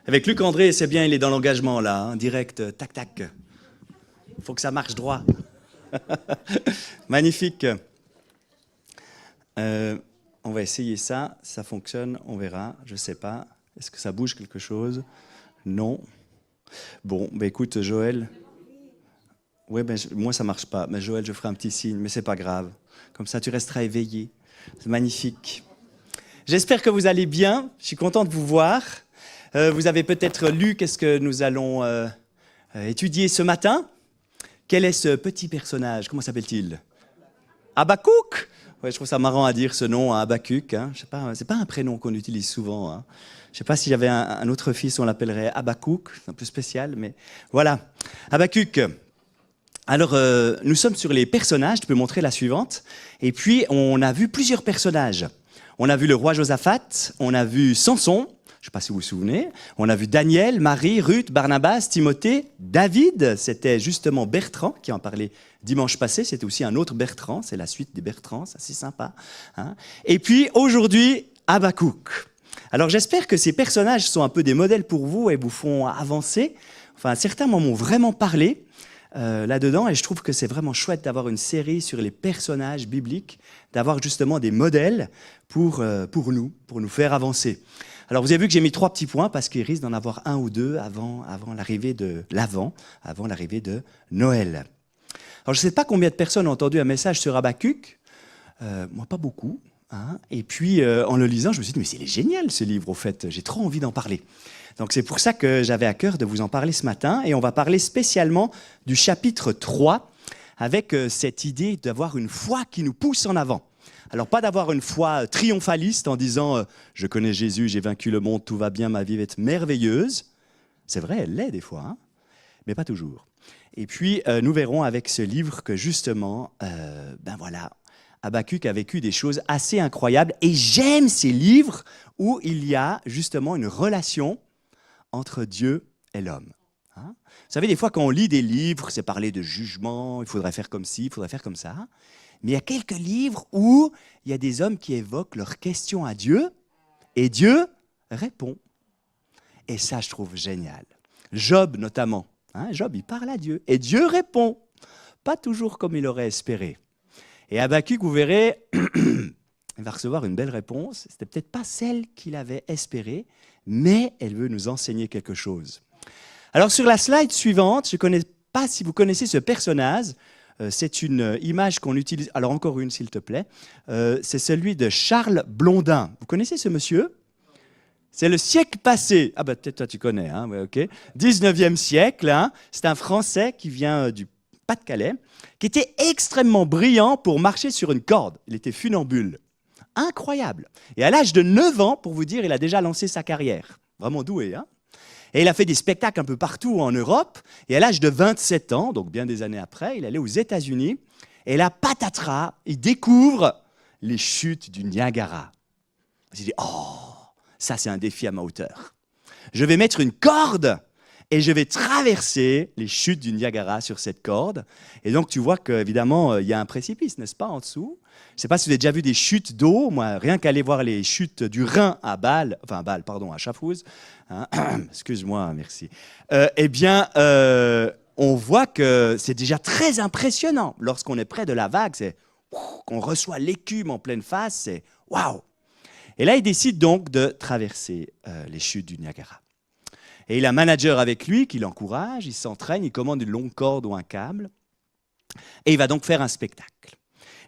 Avec Luc André, c'est bien, il est dans l'engagement là, hein, direct, tac tac. Il faut que ça marche droit. Magnifique. On va essayer ça, ça fonctionne, on verra, je sais pas. Est-ce que ça bouge quelque chose? Non. Bon, bah écoute Joël. Ouais, ben moi ça marche pas. Mais Joël, je ferai un petit signe, mais c'est pas grave. Comme ça, tu resteras éveillé. C'est magnifique. J'espère que vous allez bien. Je suis content de vous voir. Vous avez peut-être lu qu'est-ce que nous allons étudier ce matin. Quel est ce petit personnage? Comment s'appelle-t-il? Habakkuk. Ouais, je trouve ça marrant à dire ce nom, hein, Habakkuk. Hein. Je sais pas, c'est pas un prénom qu'on utilise souvent. Hein. Je sais pas si j'avais un autre fils, on l'appellerait Habakkuk. C'est un peu spécial, mais voilà. Habakkuk. Alors, nous sommes sur les personnages. Tu peux montrer la suivante. Et puis, on a vu plusieurs personnages. On a vu le roi Josaphat. On a vu Samson. Je ne sais pas si vous vous souvenez. On a vu Daniel, Marie, Ruth, Barnabas, Timothée, David. C'était justement Bertrand qui en parlait dimanche passé. C'était aussi un autre Bertrand. C'est la suite des Bertrands. C'est assez sympa. Hein. Et puis aujourd'hui, Habakkuk. Alors j'espère que ces personnages sont un peu des modèles pour vous et vous font avancer. Enfin, certains m'en ont vraiment parlé là-dedans. Et je trouve que c'est vraiment chouette d'avoir une série sur les personnages bibliques, d'avoir justement des modèles pour nous faire avancer. Alors, vous avez vu que j'ai mis 3 petits points parce qu'il risque d'en avoir 1 ou 2 avant l'arrivée de l'Avent, avant l'arrivée de Noël. Alors, je ne sais pas combien de personnes ont entendu un message sur Habakkuk. Moi, pas beaucoup. Hein. Et puis, en le lisant, je me suis dit, mais c'est génial ce livre, au fait. J'ai trop envie d'en parler. Donc, c'est pour ça que j'avais à cœur de vous en parler ce matin. Et on va parler spécialement du chapitre 3 avec cette idée d'avoir une foi qui nous pousse en avant. Alors, pas d'avoir une foi triomphaliste en disant « Je connais Jésus, j'ai vaincu le monde, tout va bien, ma vie va être merveilleuse ». C'est vrai, elle l'est des fois, hein, mais pas toujours. Et puis, nous verrons avec ce livre que justement, Habakkuk a vécu des choses assez incroyables. Et j'aime ces livres où il y a justement une relation entre Dieu et l'homme. Hein. Vous savez, des fois, quand on lit des livres, c'est parler de jugement, il faudrait faire comme ci, il faudrait faire comme ça. Mais il y a quelques livres où il y a des hommes qui évoquent leurs questions à Dieu et Dieu répond. Et ça, je trouve génial. Job, notamment. Hein, Job, il parle à Dieu et Dieu répond. Pas toujours comme il aurait espéré. Et Habakkuk, vous verrez, il va recevoir une belle réponse. C'était peut-être pas celle qu'il avait espérée, mais elle veut nous enseigner quelque chose. Alors, sur la slide suivante, je ne connais pas si vous connaissez ce personnage. C'est une image qu'on utilise. Alors, encore une, s'il te plaît. C'est celui de Charles Blondin. Vous connaissez ce monsieur? C'est le siècle passé. Ah, bah, peut-être toi, tu connais. Hein, ouais, ok. 19e siècle. Hein. C'est un Français qui vient du Pas-de-Calais, qui était extrêmement brillant pour marcher sur une corde. Il était funambule. Incroyable. Et à l'âge de 9 ans, pour vous dire, il a déjà lancé sa carrière. Vraiment doué, hein? Et il a fait des spectacles un peu partout en Europe. Et à l'âge de 27 ans, donc bien des années après, il allait aux États-Unis. Et là, patatras, il découvre les chutes du Niagara. Il s'est dit, oh, ça c'est un défi à ma hauteur. Je vais mettre une corde et je vais traverser les chutes du Niagara sur cette corde. Et donc tu vois qu'évidemment, il y a un précipice, n'est-ce pas, en dessous? Je ne sais pas si vous avez déjà vu des chutes d'eau. Moi, rien qu'aller voir les chutes du Rhin à à Schaffhouse. Hein, excuse-moi, merci. On voit que c'est déjà très impressionnant. Lorsqu'on est près de la vague, qu'on reçoit l'écume en pleine face, c'est waouh! Et là, il décide donc de traverser les chutes du Niagara. Et il a un manager avec lui qui l'encourage, il s'entraîne, il commande une longue corde ou un câble. Et il va donc faire un spectacle.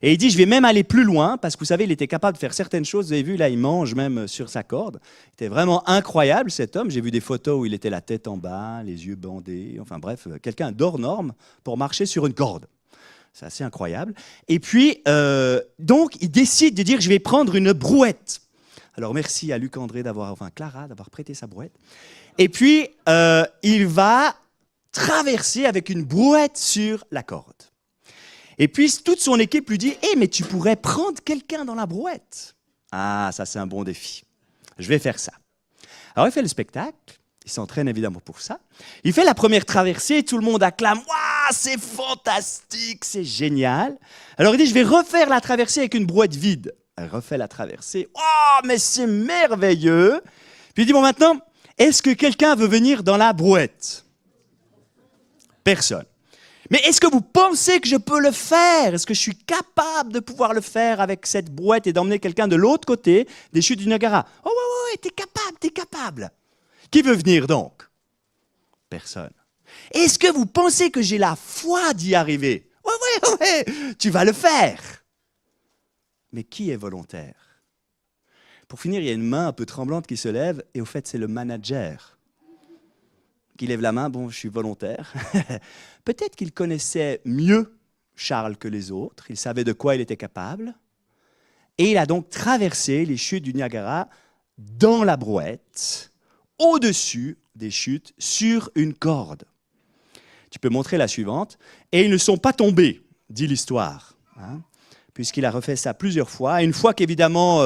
Et il dit, je vais même aller plus loin, parce que vous savez, il était capable de faire certaines choses. Vous avez vu, là, il mange même sur sa corde. C'était vraiment incroyable, cet homme. J'ai vu des photos où il était la tête en bas, les yeux bandés. Enfin bref, quelqu'un d'hors norme pour marcher sur une corde. C'est assez incroyable. Et puis, donc, il décide de dire, je vais prendre une brouette. Alors, merci à Luc André Clara d'avoir prêté sa brouette. Et puis, il va traverser avec une brouette sur la corde. Et puis, toute son équipe lui dit « Hey, mais tu pourrais prendre quelqu'un dans la brouette. » Ah, ça, c'est un bon défi. Je vais faire ça. Alors, il fait le spectacle. Il s'entraîne évidemment pour ça. Il fait la première traversée. Tout le monde acclame « Waouh, c'est fantastique, c'est génial. » Alors, il dit « Je vais refaire la traversée avec une brouette vide. » Elle refait la traversée. « Oh, mais c'est merveilleux. » Puis il dit « Bon, maintenant, Est-ce que quelqu'un veut venir dans la brouette? Personne. Mais est-ce que vous pensez que je peux le faire? Est-ce que je suis capable de pouvoir le faire avec cette brouette et d'emmener quelqu'un de l'autre côté des chutes du Niagara? Oh ouais, t'es capable. Qui veut venir donc? Personne. Est-ce que vous pensez que j'ai la foi d'y arriver? Ouais, tu vas le faire. Mais qui est volontaire? Pour finir, il y a une main un peu tremblante qui se lève, et au fait, c'est le manager qui lève la main. Bon, je suis volontaire. Peut-être qu'il connaissait mieux Charles que les autres, il savait de quoi il était capable, et il a donc traversé les chutes du Niagara dans la brouette, au-dessus des chutes, sur une corde. Tu peux montrer la suivante. Et ils ne sont pas tombés, dit l'histoire, hein, puisqu'il a refait ça plusieurs fois. Et une fois qu'évidemment,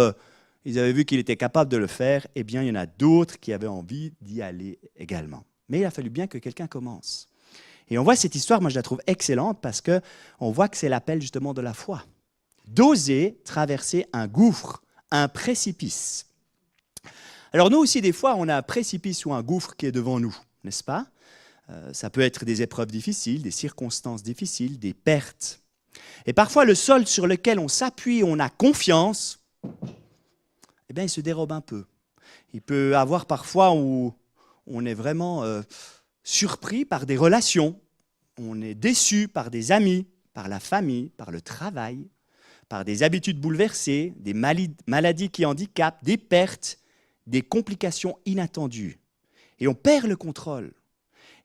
ils avaient vu qu'il était capable de le faire, eh bien, il y en a d'autres qui avaient envie d'y aller également. Mais il a fallu bien que quelqu'un commence. Et on voit cette histoire, moi je la trouve excellente, parce qu'on voit que c'est l'appel justement de la foi. D'oser traverser un gouffre, un précipice. Alors nous aussi, des fois, on a un précipice ou un gouffre qui est devant nous, n'est-ce pas? Ça peut être des épreuves difficiles, des circonstances difficiles, des pertes. Et parfois, le sol sur lequel on s'appuie, on a confiance, eh bien, il se dérobe un peu. Il peut y avoir parfois où on est vraiment surpris par des relations, on est déçu par des amis, par la famille, par le travail, par des habitudes bouleversées, des maladies qui handicapent, des pertes, des complications inattendues. Et on perd le contrôle.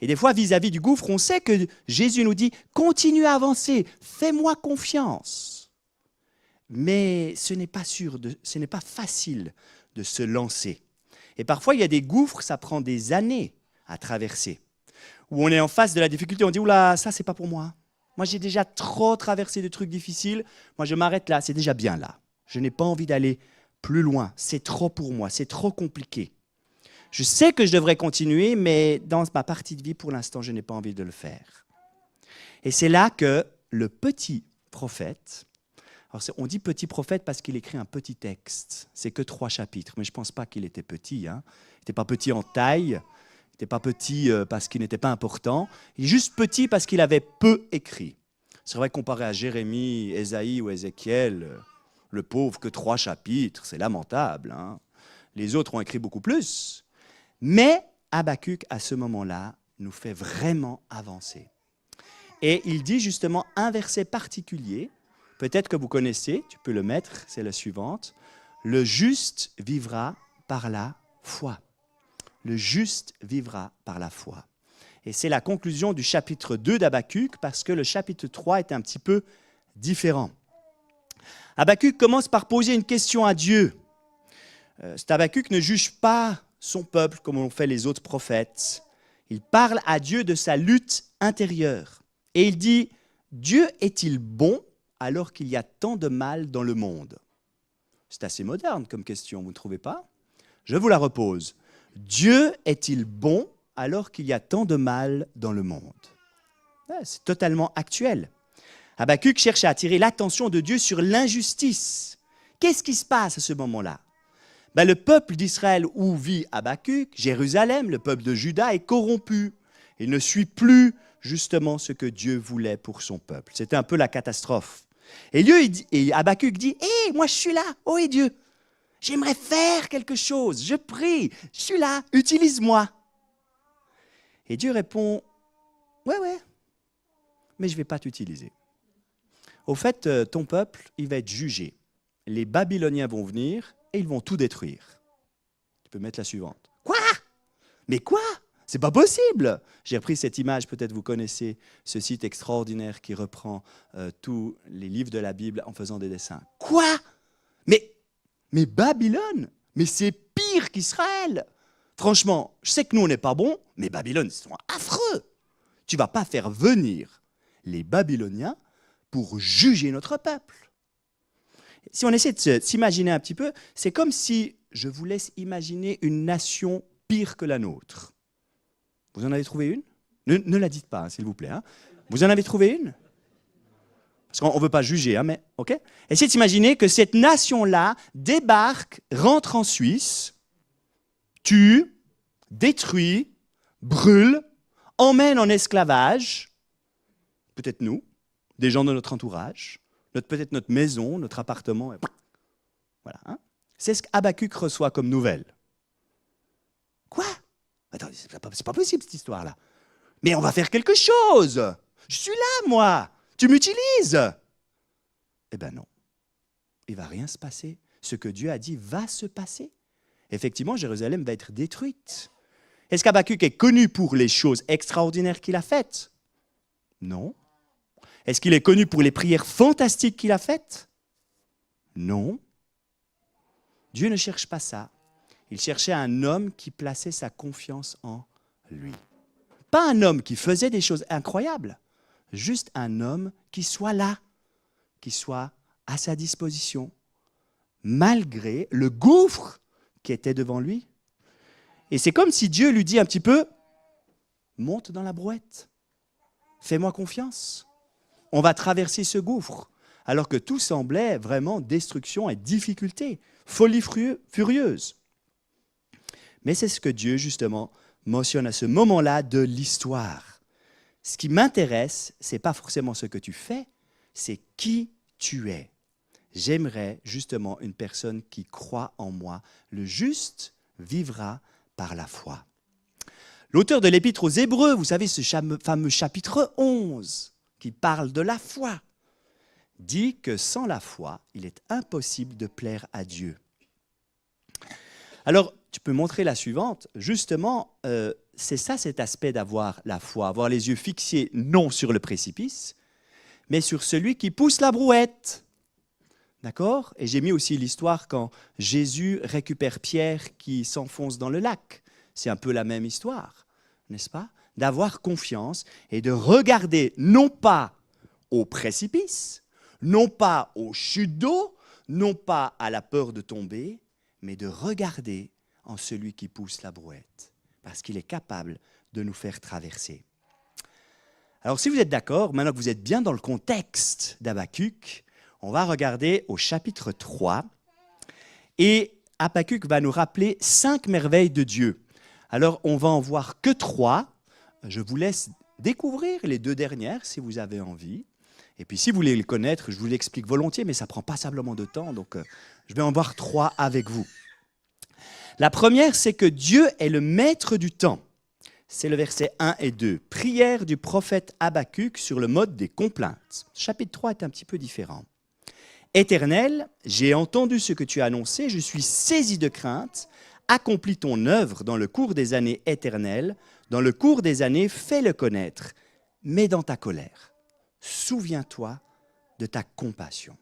Et des fois, vis-à-vis du gouffre, on sait que Jésus nous dit « Continue à avancer, fais-moi confiance ». Mais ce n'est pas sûr, ce n'est pas facile de se lancer. Et parfois, il y a des gouffres, ça prend des années à traverser. Où on est en face de la difficulté, on dit « Oula, ça, c'est pas pour moi. Moi, j'ai déjà trop traversé de trucs difficiles. Moi, je m'arrête là, c'est déjà bien là. Je n'ai pas envie d'aller plus loin. C'est trop pour moi, c'est trop compliqué. Je sais que je devrais continuer, mais dans ma partie de vie, pour l'instant, je n'ai pas envie de le faire. » Et c'est là que le petit prophète, alors on dit petit prophète parce qu'il écrit un petit texte, c'est que 3 chapitres, mais je ne pense pas qu'il était petit. Hein. Il n'était pas petit en taille, il n'était pas petit parce qu'il n'était pas important, il est juste petit parce qu'il avait peu écrit. C'est vrai, comparé à Jérémie, Ésaïe ou Ézéchiel, le pauvre que 3 chapitres, c'est lamentable. Hein. Les autres ont écrit beaucoup plus. Mais Habakkuk, à ce moment-là, nous fait vraiment avancer. Et il dit justement un verset particulier, peut-être que vous connaissez, tu peux le mettre, c'est la suivante. Le juste vivra par la foi. Le juste vivra par la foi. Et c'est la conclusion du chapitre 2 d'Habakkuk, parce que le chapitre 3 est un petit peu différent. Habakkuk commence par poser une question à Dieu. Cet Habakkuk ne juge pas son peuple comme l'ont fait les autres prophètes. Il parle à Dieu de sa lutte intérieure. Et il dit, Dieu est-il bon alors qu'il y a tant de mal dans le monde? C'est assez moderne comme question, vous ne trouvez pas? Je vous la repose. Dieu est-il bon alors qu'il y a tant de mal dans le monde? C'est totalement actuel. Habakkuk cherche à attirer l'attention de Dieu sur l'injustice. Qu'est-ce qui se passe à ce moment-là? Le peuple d'Israël où vit Habakkuk, Jérusalem, le peuple de Juda, est corrompu. Il ne suit plus justement ce que Dieu voulait pour son peuple. C'était un peu la catastrophe. Et Habakkuk dit, « moi je suis là, et Dieu, j'aimerais faire quelque chose, je prie, je suis là, utilise-moi. » Et Dieu répond, « Ouais, mais je ne vais pas t'utiliser. Au fait, ton peuple, il va être jugé. Les Babyloniens vont venir, et ils vont tout détruire. » Tu peux mettre la suivante. Quoi? Mais quoi? C'est pas possible. J'ai repris cette image, peut-être vous connaissez ce site extraordinaire qui reprend tous les livres de la Bible en faisant des dessins. Quoi? Mais Babylone, mais c'est pire qu'Israël. Franchement, je sais que nous on n'est pas bons, mais Babylone, ils sont affreux. Tu vas pas faire venir les Babyloniens pour juger notre peuple. Si on essaie de s'imaginer un petit peu, c'est comme si je vous laisse imaginer une nation pire que la nôtre. Vous en avez trouvé une? Ne la dites pas, hein, s'il vous plaît. Hein. Vous en avez trouvé une? Parce qu'on ne veut pas juger, hein, mais ok. Essayez de s'imaginer que cette nation-là débarque, rentre en Suisse, tue, détruit, brûle, emmène en esclavage, peut-être nous, des gens de notre entourage, peut-être notre maison, notre appartement. Voilà. Hein? C'est ce qu'Habakkuk reçoit comme nouvelle. Quoi? Attends, c'est pas possible cette histoire-là. Mais on va faire quelque chose. Je suis là, moi. Tu m'utilises. Eh bien non. Il ne va rien se passer. Ce que Dieu a dit va se passer. Effectivement, Jérusalem va être détruite. Est-ce qu'Habakkuk est connu pour les choses extraordinaires qu'il a faites? Non. Est-ce qu'il est connu pour les prières fantastiques qu'il a faites? Non. Dieu ne cherche pas ça. Il cherchait un homme qui plaçait sa confiance en lui. Pas un homme qui faisait des choses incroyables, juste un homme qui soit là, qui soit à sa disposition, malgré le gouffre qui était devant lui. Et c'est comme si Dieu lui dit un petit peu, monte dans la brouette, fais-moi confiance, on va traverser ce gouffre, alors que tout semblait vraiment destruction et difficulté, folie furieuse. Mais c'est ce que Dieu, justement, mentionne à ce moment-là de l'histoire. Ce qui m'intéresse, ce n'est pas forcément ce que tu fais, c'est qui tu es. J'aimerais justement une personne qui croit en moi. Le juste vivra par la foi. L'auteur de l'Épître aux Hébreux, vous savez, ce fameux chapitre 11, qui parle de la foi, dit que sans la foi, il est impossible de plaire à Dieu. Alors, tu peux montrer la suivante. Justement, c'est ça cet aspect d'avoir la foi, avoir les yeux fixés non sur le précipice, mais sur celui qui pousse la brouette. D'accord? Et j'ai mis aussi l'histoire quand Jésus récupère Pierre qui s'enfonce dans le lac. C'est un peu la même histoire, n'est-ce pas? D'avoir confiance et de regarder non pas au précipice, non pas aux chutes d'eau, non pas à la peur de tomber, mais de regarder en celui qui pousse la brouette, parce qu'il est capable de nous faire traverser. Alors si vous êtes d'accord, maintenant que vous êtes bien dans le contexte d'Habakkuk, on va regarder au chapitre 3, et Habakkuk va nous rappeler 5 merveilles de Dieu. Alors on va en voir que 3, je vous laisse découvrir les 2 dernières si vous avez envie, et puis si vous voulez les connaître, je vous l'explique volontiers, mais ça ne prend pas simplement de temps, donc je vais en voir 3 avec vous. La première, c'est que Dieu est le maître du temps. C'est le verset 1 et 2. Prière du prophète Habakkuk sur le mode des complaintes. Chapitre 3 est un petit peu différent. Éternel, j'ai entendu ce que tu as annoncé, je suis saisi de crainte. Accomplis ton œuvre dans le cours des années éternelles. Dans le cours des années, fais-le connaître. Mais dans ta colère, souviens-toi de ta compassion.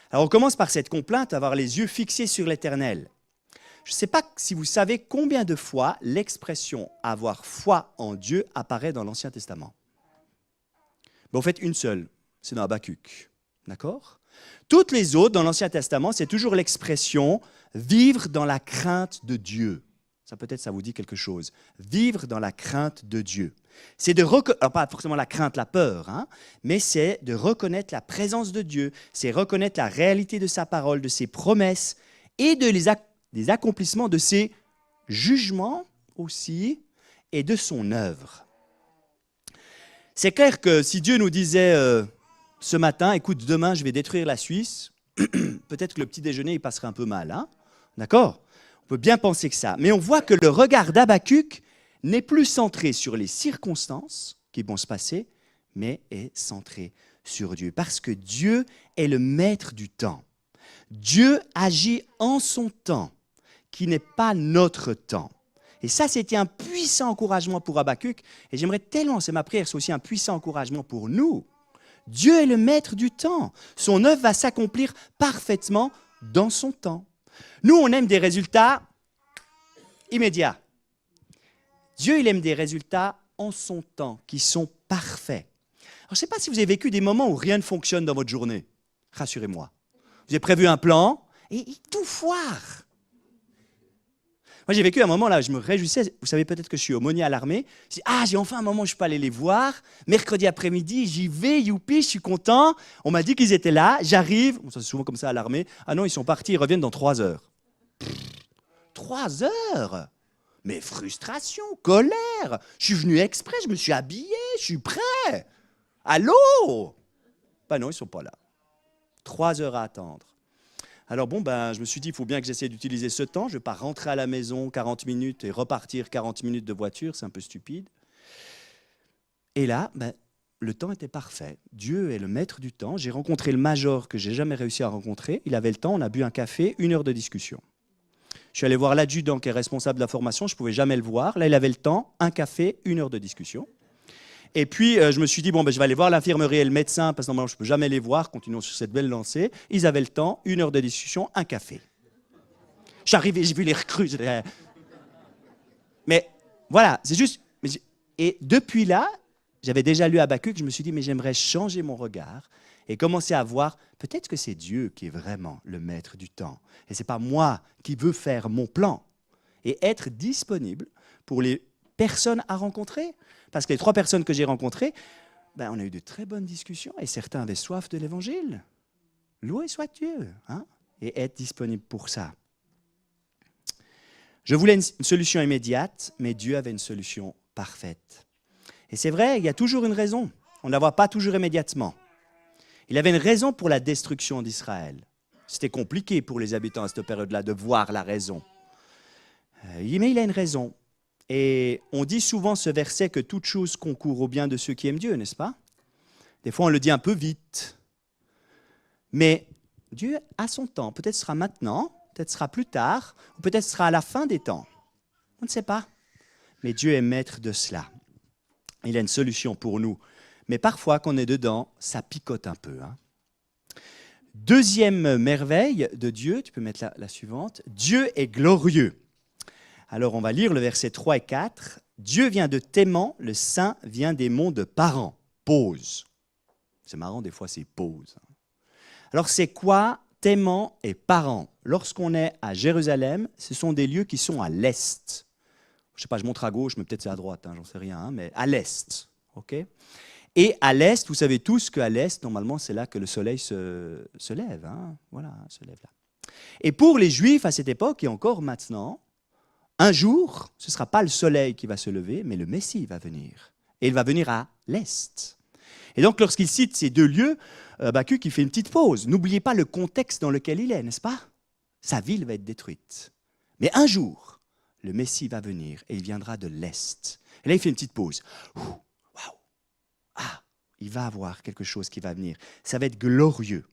Alors on commence par cette complainte, avoir les yeux fixés sur l'Éternel. Je ne sais pas si vous savez combien de fois l'expression « avoir foi en Dieu » apparaît dans l'Ancien Testament. En fait, une seule, c'est dans Habakkuk. D'accord? Toutes les autres, dans l'Ancien Testament, c'est toujours l'expression « vivre dans la crainte de Dieu ». Ça peut-être, ça vous dit quelque chose. Vivre dans la crainte de Dieu. C'est de reconnaître, pas forcément la crainte, la peur, hein, mais c'est de reconnaître la présence de Dieu, c'est reconnaître la réalité de sa parole, de ses promesses et des accomplissements de ses jugements aussi et de son œuvre. C'est clair que si Dieu nous disait ce matin, écoute, demain je vais détruire la Suisse, peut-être que le petit déjeuner il passerait un peu mal, hein, d'accord? On peut bien penser que ça. Mais on voit que le regard d'Habakkuk n'est plus centré sur les circonstances qui vont se passer, mais est centré sur Dieu. Parce que Dieu est le maître du temps. Dieu agit en son temps, qui n'est pas notre temps. Et ça, c'était un puissant encouragement pour Habakkuk. Et j'aimerais tellement, c'est ma prière, c'est aussi un puissant encouragement pour nous. Dieu est le maître du temps. Son œuvre va s'accomplir parfaitement dans son temps. Nous, on aime des résultats immédiats. Dieu, il aime des résultats en son temps, qui sont parfaits. Alors, je ne sais pas si vous avez vécu des moments où rien ne fonctionne dans votre journée. Rassurez-moi. Vous avez prévu un plan et tout foire. Moi, j'ai vécu un moment là, je me réjouissais. Vous savez peut-être que je suis aumônier à l'armée. Je dis, j'ai enfin un moment où je peux aller les voir. Mercredi après-midi, j'y vais, youpi, je suis content. On m'a dit qu'ils étaient là, j'arrive. C'est souvent comme ça à l'armée. Ah non, ils sont partis, ils reviennent dans 3 heures. 3 heures? Mais frustration, colère. Je suis venu exprès, je me suis habillé, je suis prêt. Allô? Ben non, ils ne sont pas là. 3 heures à attendre. Alors bon, je me suis dit, il faut bien que j'essaie d'utiliser ce temps. Je ne vais pas rentrer à la maison 40 minutes et repartir 40 minutes de voiture, c'est un peu stupide. Et là, le temps était parfait. Dieu est le maître du temps. J'ai rencontré le major que j'ai jamais réussi à rencontrer. Il avait le temps, on a bu un café, 1 heure de discussion. Je suis allé voir l'adjudant qui est responsable de la formation, je ne pouvais jamais le voir. Là, il avait le temps, un café, 1 heure de discussion. Et puis, je me suis dit, je vais aller voir l'infirmerie et le médecin, parce que normalement, je ne peux jamais les voir, continuons sur cette belle lancée. Ils avaient le temps, 1 heure de discussion, un café. J'arrive et j'ai vu les recrues. Mais voilà, c'est juste... Et depuis là, j'avais déjà lu Habakkuk, je me suis dit, mais j'aimerais changer mon regard et commencer à voir, peut-être que c'est Dieu qui est vraiment le maître du temps. Et ce n'est pas moi qui veux faire mon plan. Et être disponible pour les personnes à rencontrer. Parce que les 3 personnes que j'ai rencontrées, on a eu de très bonnes discussions et certains avaient soif de l'évangile. Loué soit Dieu. Hein? Et être disponible pour ça. Je voulais une solution immédiate, mais Dieu avait une solution parfaite. Et c'est vrai, il y a toujours une raison. On ne la voit pas toujours immédiatement. Il avait une raison pour la destruction d'Israël. C'était compliqué pour les habitants à cette période-là de voir la raison. Mais il a une raison. Et on dit souvent ce verset que toute chose concourt au bien de ceux qui aiment Dieu, n'est-ce pas? Des fois, on le dit un peu vite. Mais Dieu a son temps. Peut-être ce sera maintenant, peut-être ce sera plus tard, ou peut-être ce sera à la fin des temps. On ne sait pas. Mais Dieu est maître de cela. Il a une solution pour nous. Mais parfois, quand on est dedans, ça picote un peu. Hein. Deuxième merveille de Dieu, tu peux mettre la suivante. Dieu est glorieux. Alors, on va lire le verset 3 et 4. Dieu vient de Théman, le saint vient des monts de Paran. Pause. C'est marrant, des fois, c'est pause. Alors, c'est quoi Théman et Paran? Lorsqu'on est à Jérusalem, ce sont des lieux qui sont à l'est. Je ne sais pas, je montre à gauche, mais peut-être c'est à droite, j'en sais rien, mais à l'est. Okay. Et à l'est, vous savez tous qu'à l'est, normalement, c'est là que le soleil se lève. Hein. Voilà, se lève là. Et pour les Juifs, à cette époque, et encore maintenant, un jour, ce ne sera pas le soleil qui va se lever, mais le Messie va venir. Et il va venir à l'est. Et donc, lorsqu'il cite ces 2 lieux, Habakkuk, il fait une petite pause. N'oubliez pas le contexte dans lequel il est, n'est-ce pas? Sa ville va être détruite. Mais un jour, le Messie va venir et il viendra de l'est. Et là, il fait une petite pause. Waouh! Ah, il va avoir quelque chose qui va venir. Ça va être glorieux.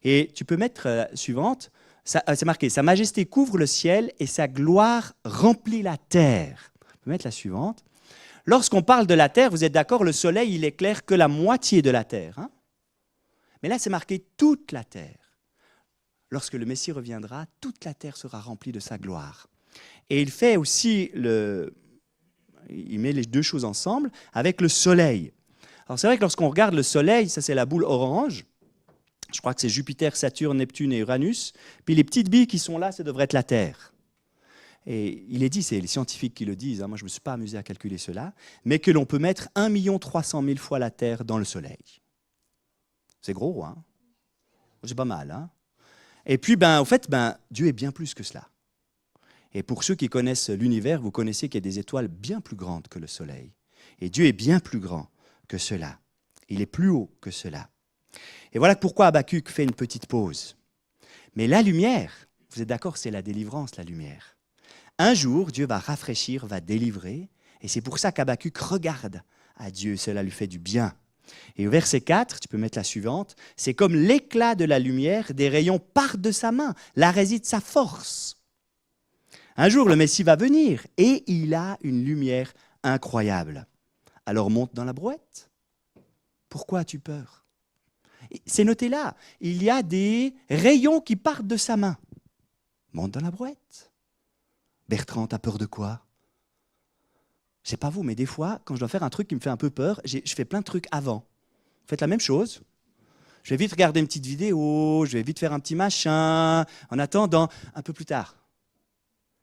Et tu peux mettre la suivante. C'est marqué, sa majesté couvre le ciel et sa gloire remplit la terre. Tu peux mettre la suivante. Lorsqu'on parle de la terre, vous êtes d'accord, le soleil, il éclaire que la moitié de la terre. Hein? Mais là, c'est marqué toute la terre. Lorsque le Messie reviendra, toute la terre sera remplie de sa gloire. Et il fait aussi il met les 2 choses ensemble avec le soleil. Alors c'est vrai que lorsqu'on regarde le soleil, ça c'est la boule orange. Je crois que c'est Jupiter, Saturne, Neptune et Uranus. Puis les petites billes qui sont là, ça devrait être la Terre. Et il est dit, c'est les scientifiques qui le disent, hein, moi je ne me suis pas amusé à calculer cela, mais que l'on peut mettre 1 300 000 fois la Terre dans le soleil. C'est gros, hein? C'est pas mal, hein? Et puis, en fait, Dieu est bien plus que cela. Et pour ceux qui connaissent l'univers, vous connaissez qu'il y a des étoiles bien plus grandes que le soleil. Et Dieu est bien plus grand que cela. Il est plus haut que cela. Et voilà pourquoi Habakkuk fait une petite pause. Mais la lumière, vous êtes d'accord, c'est la délivrance, la lumière. Un jour, Dieu va rafraîchir, va délivrer, et c'est pour ça qu'Habakkuk regarde à Dieu, cela lui fait du bien. Et au verset 4, tu peux mettre la suivante, c'est comme l'éclat de la lumière, des rayons partent de sa main, là réside sa force. Un jour, le Messie va venir, et il a une lumière incroyable. Alors monte dans la brouette. Pourquoi as-tu peur? C'est noté là, il y a des rayons qui partent de sa main. Monte dans la brouette. Bertrand, t'as peur de quoi? Je sais pas vous, mais des fois, quand je dois faire un truc qui me fait un peu peur, je fais plein de trucs avant. Vous faites la même chose? Je vais vite regarder une petite vidéo, je vais vite faire un petit machin, en attendant, un peu plus tard.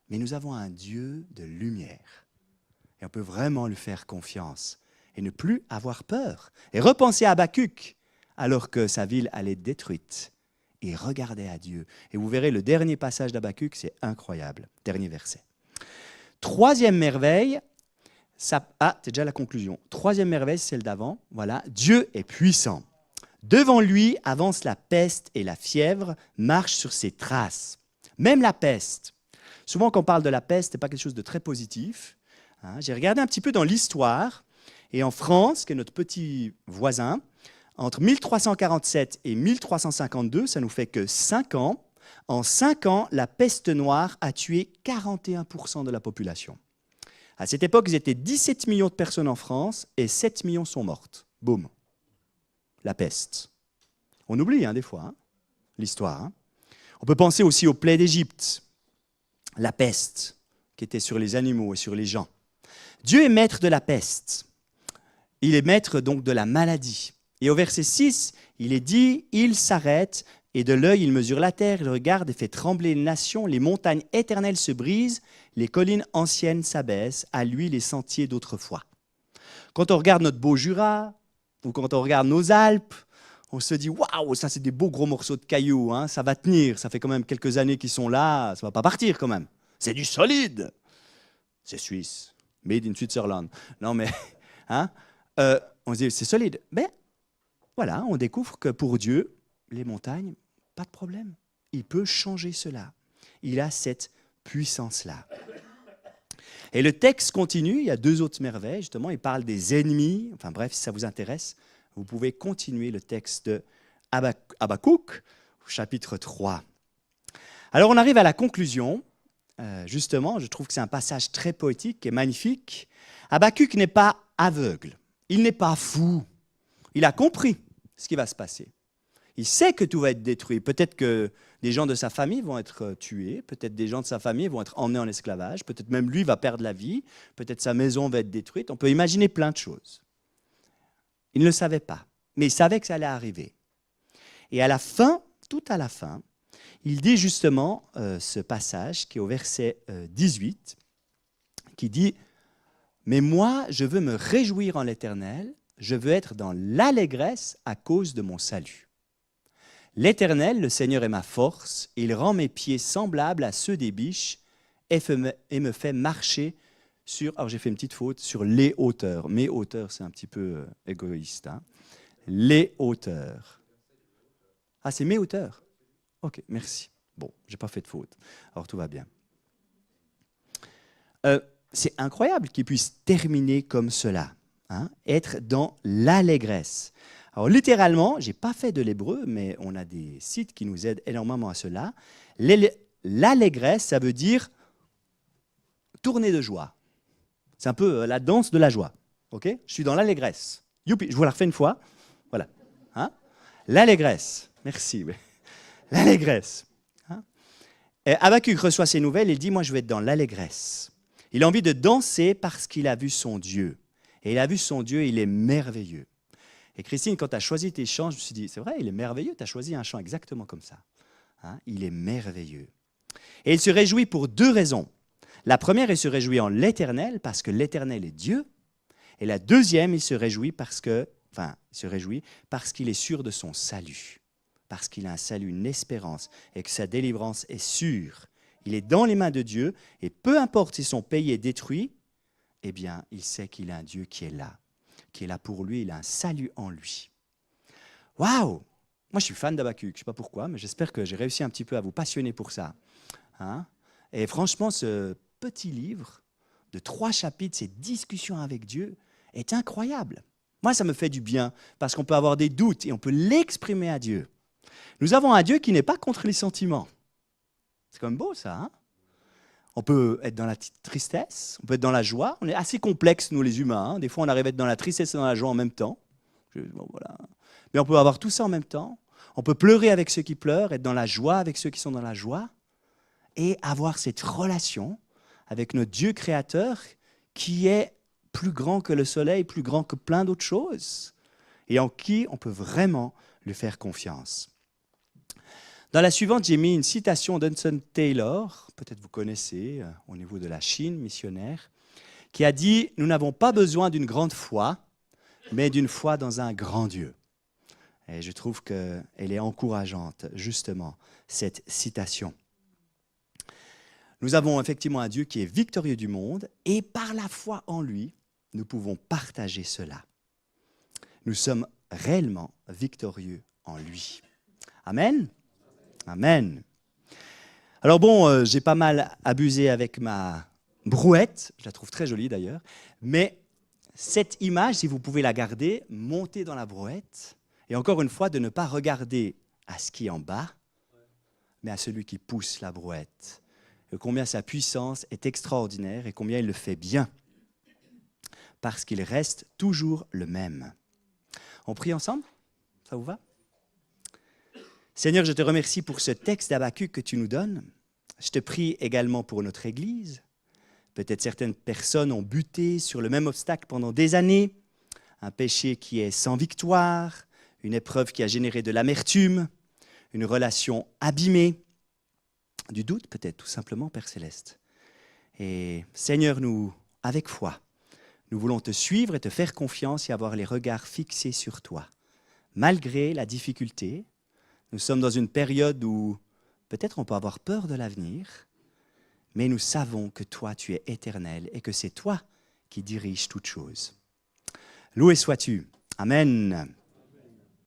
Mais nous avons un Dieu de lumière. Et on peut vraiment lui faire confiance et ne plus avoir peur. Et repenser à Habakkuk, alors que sa ville allait être détruite. Et regardez à Dieu. Et vous verrez, le dernier passage d'Habakkuk, c'est incroyable. Dernier verset. Troisième merveille, c'est déjà la conclusion. Troisième merveille, c'est celle d'avant. Voilà, Dieu est puissant. Devant lui avance la peste et la fièvre marchent sur ses traces. Même la peste. Souvent, quand on parle de la peste, ce n'est pas quelque chose de très positif. J'ai regardé un petit peu dans l'histoire. Et en France, qui est notre petit voisin, entre 1347 et 1352, ça nous fait que 5 ans. En 5 ans, la peste noire a tué 41% de la population. À cette époque, ils étaient 17 millions de personnes en France et 7 millions sont mortes. Boum. La peste. On oublie des fois l'histoire. On peut penser aussi aux plaies d'Égypte. La peste qui était sur les animaux et sur les gens. Dieu est maître de la peste. Il est maître donc de la maladie. Et au verset 6, il est dit, il s'arrête et de l'œil il mesure la terre, il regarde et fait trembler les nations, les montagnes éternelles se brisent, les collines anciennes s'abaissent, à lui les sentiers d'autrefois. Quand on regarde notre beau Jura, ou quand on regarde nos Alpes, on se dit, waouh, ça c'est des beaux gros morceaux de cailloux, ça va tenir, ça fait quand même quelques années qu'ils sont là, ça ne va pas partir quand même. C'est du solide. C'est suisse, made in Switzerland. Non mais, on se dit, c'est solide. Mais voilà, on découvre que pour Dieu, les montagnes, pas de problème. Il peut changer cela. Il a cette puissance-là. Et le texte continue, il y a 2 autres merveilles, justement, il parle des ennemis. Enfin bref, si ça vous intéresse, vous pouvez continuer le texte de Habakkuk, chapitre 3. Alors on arrive à la conclusion. Justement, je trouve que c'est un passage très poétique et magnifique. Habakkuk n'est pas aveugle, il n'est pas fou. Il a compris ce qui va se passer. Il sait que tout va être détruit. Peut-être que des gens de sa famille vont être tués, peut-être des gens de sa famille vont être emmenés en esclavage, peut-être même lui va perdre la vie, peut-être sa maison va être détruite. On peut imaginer plein de choses. Il ne le savait pas, mais il savait que ça allait arriver. Et à la fin, tout à la fin, il dit justement ce passage qui est au verset 18, qui dit « Mais moi, je veux me réjouir en l'Éternel, je veux être dans l'allégresse à cause de mon salut. L'Éternel, le Seigneur est ma force, il rend mes pieds semblables à ceux des biches et me fait marcher sur, alors j'ai fait une petite faute, sur les hauteurs. Mes hauteurs, c'est un petit peu égoïste. Les hauteurs. Ah, c'est mes hauteurs? Ok, merci. Bon, j'ai pas fait de faute. Alors tout va bien. C'est incroyable qu'il puisse terminer comme cela. Être dans l'allégresse. Alors littéralement, je n'ai pas fait de l'hébreu, mais on a des sites qui nous aident énormément à cela. L'allégresse, ça veut dire tourner de joie. C'est un peu la danse de la joie. Okay, je suis dans l'allégresse. Youpi, je vous la refais une fois. Voilà. L'allégresse. Merci. L'allégresse. Habakkuk reçoit ces nouvelles et il dit, moi je vais être dans l'allégresse. Il a envie de danser parce qu'il a vu son Dieu. Et il a vu son Dieu, il est merveilleux. Et Christine, quand tu as choisi tes chants, je me suis dit, c'est vrai, il est merveilleux, tu as choisi un chant exactement comme ça. Il est merveilleux. Et il se réjouit pour 2 raisons. La première, il se réjouit en l'Éternel, parce que l'Éternel est Dieu. Et la deuxième, il se réjouit parce qu'il est sûr de son salut. Parce qu'il a un salut, une espérance, et que sa délivrance est sûre. Il est dans les mains de Dieu, et peu importe si son pays est détruit, eh bien, il sait qu'il a un Dieu qui est là pour lui, il a un salut en lui. Waouh! Moi, je suis fan d'Habakkuk, je ne sais pas pourquoi, mais j'espère que j'ai réussi un petit peu à vous passionner pour ça. Et franchement, ce petit livre de 3 chapitres, cette discussion avec Dieu, est incroyable. Moi, ça me fait du bien, parce qu'on peut avoir des doutes et on peut l'exprimer à Dieu. Nous avons un Dieu qui n'est pas contre les sentiments. C'est quand même beau, ça, On peut être dans la tristesse, on peut être dans la joie. On est assez complexes, nous les humains. Des fois, on arrive à être dans la tristesse et dans la joie en même temps. Voilà. Mais on peut avoir tout ça en même temps. On peut pleurer avec ceux qui pleurent, être dans la joie avec ceux qui sont dans la joie, et avoir cette relation avec notre Dieu créateur qui est plus grand que le soleil, plus grand que plein d'autres choses, et en qui on peut vraiment lui faire confiance. Dans la suivante, j'ai mis une citation d'Hudson Taylor, peut-être vous connaissez, au niveau de la Chine, missionnaire, qui a dit « Nous n'avons pas besoin d'une grande foi, mais d'une foi dans un grand Dieu ». Et je trouve qu'elle est encourageante, justement, cette citation. Nous avons effectivement un Dieu qui est victorieux du monde et par la foi en lui, nous pouvons partager cela. Nous sommes réellement victorieux en lui. Amen. Amen. Alors bon, j'ai pas mal abusé avec ma brouette, je la trouve très jolie d'ailleurs, mais cette image, si vous pouvez la garder, montez dans la brouette, et encore une fois, de ne pas regarder à ce qui est en bas, mais à celui qui pousse la brouette. Et combien sa puissance est extraordinaire et combien il le fait bien, parce qu'il reste toujours le même. On prie ensemble? Ça vous va? Seigneur, je te remercie pour ce texte d'Habacuc que tu nous donnes. Je te prie également pour notre Église. Peut-être certaines personnes ont buté sur le même obstacle pendant des années, un péché qui est sans victoire, une épreuve qui a généré de l'amertume, une relation abîmée, du doute peut-être tout simplement, Père Céleste. Et Seigneur, nous, avec foi, nous voulons te suivre et te faire confiance et avoir les regards fixés sur toi. Malgré la difficulté, nous sommes dans une période où peut-être on peut avoir peur de l'avenir, mais nous savons que toi, tu es éternel et que c'est toi qui diriges toutes choses. Loué sois-tu. Amen.